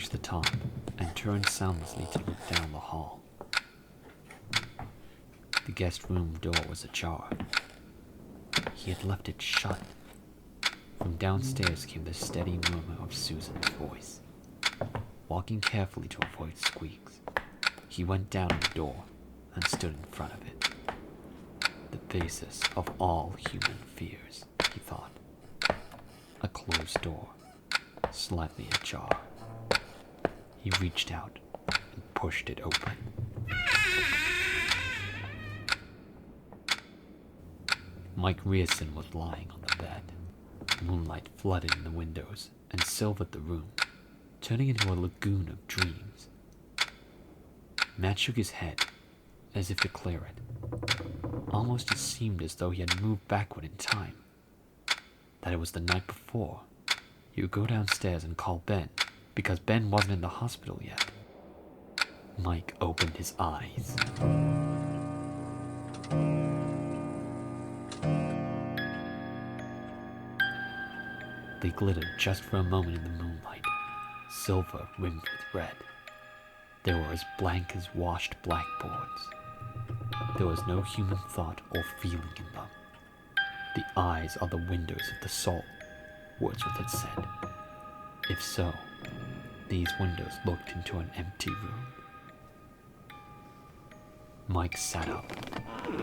reached the top and turned soundlessly to look down the hall. The guest room door was ajar. He had left it shut. From downstairs came the steady murmur of Susan's voice. Walking carefully to avoid squeaks, he went down to the door and stood in front of it. The basis of all human fears, he thought. A closed door, slightly ajar. He reached out and pushed it open. Mike Rearson was lying on the bed. Moonlight flooded in the windows and silvered the room, turning into a lagoon of dreams. Matt shook his head, as if to clear it. Almost it seemed as though he had moved backward in time. That it was the night before. He would go downstairs and call Ben, because Ben wasn't in the hospital yet. Mike opened his eyes. They glittered just for a moment in the moonlight, silver rimmed with red. They were as blank as washed blackboards. There was no human thought or feeling in them. The eyes are the windows of the soul, Wordsworth had said. If so, these windows looked into an empty room. Mike sat up,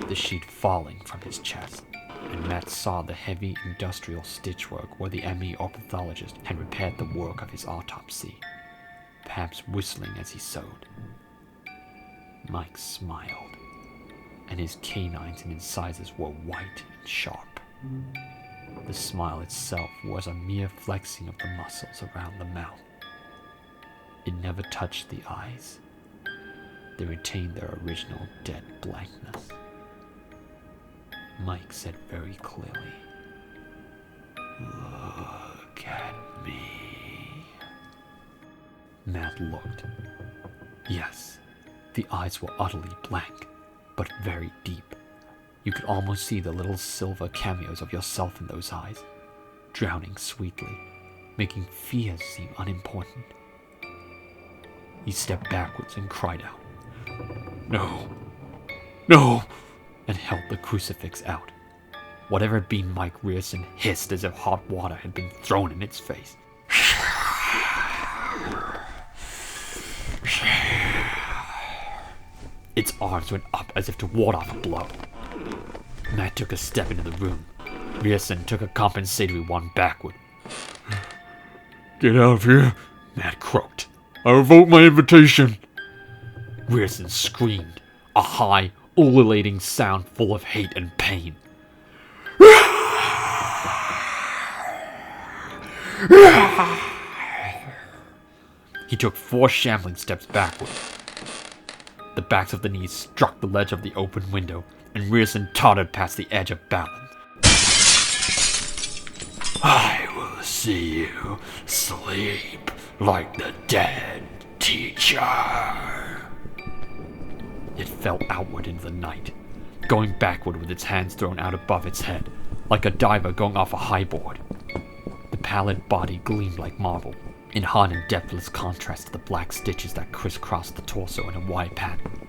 the sheet falling from his chest, and Matt saw the heavy industrial stitchwork where the ME or pathologist had repaired the work of his autopsy, perhaps whistling as he sewed. Mike smiled, and his canines and incisors were white and sharp. The smile itself was a mere flexing of the muscles around the mouth. It never touched the eyes. They retained their original dead blankness. Mike said very clearly, "Look at me." Matt looked. Yes, the eyes were utterly blank, but very deep. You could almost see the little silver cameos of yourself in those eyes, drowning sweetly, making fears seem unimportant. He stepped backwards and cried out, "No! No!" and held the crucifix out. Whatever had been Mike Rearson hissed as if hot water had been thrown in its face. Its arms went up as if to ward off a blow. Matt took a step into the room. Rearson took a compensatory one backward. "Get out of here," Matt croaked. "I revoke my invitation." Rearson screamed, a high, ululating sound full of hate and pain. He took 4 shambling steps backward. The backs of the knees struck the ledge of the open window, and Rearson tottered past the edge of balance. "I will see you sleep like the dead, teacher." It fell outward into the night, going backward with its hands thrown out above its head, like a diver going off a high board. The pallid body gleamed like marble, in hard and depthless contrast to the black stitches that crisscrossed the torso in a wide pattern.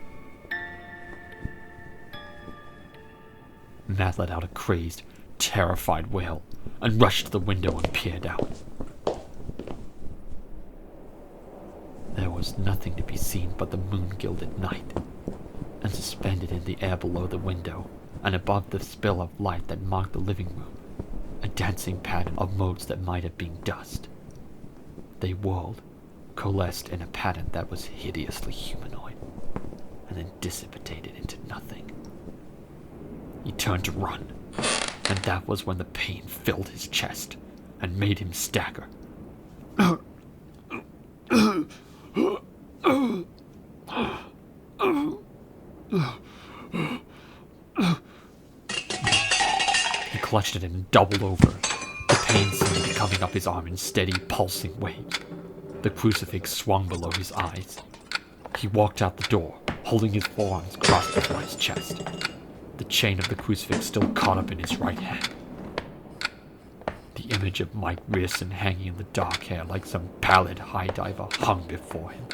Matt let out a crazed, terrified wail, and rushed to the window and peered out. There was nothing to be seen but the moon-gilded night, and suspended in the air below the window, and above the spill of light that marked the living room, a dancing pattern of motes that might have been dust. They whirled, coalesced in a pattern that was hideously humanoid, and then dissipated into nothing. He turned to run, and that was when the pain filled his chest and made him stagger. He clutched at it and doubled over. The pain seemed to be coming up his arm in steady, pulsing waves. The crucifix swung below his eyes. He walked out the door, holding his forearms crossed before his chest, the chain of the crucifix still caught up in his right hand. The The image of Mike Rearson hanging in the dark hair like some pallid high diver hung before him.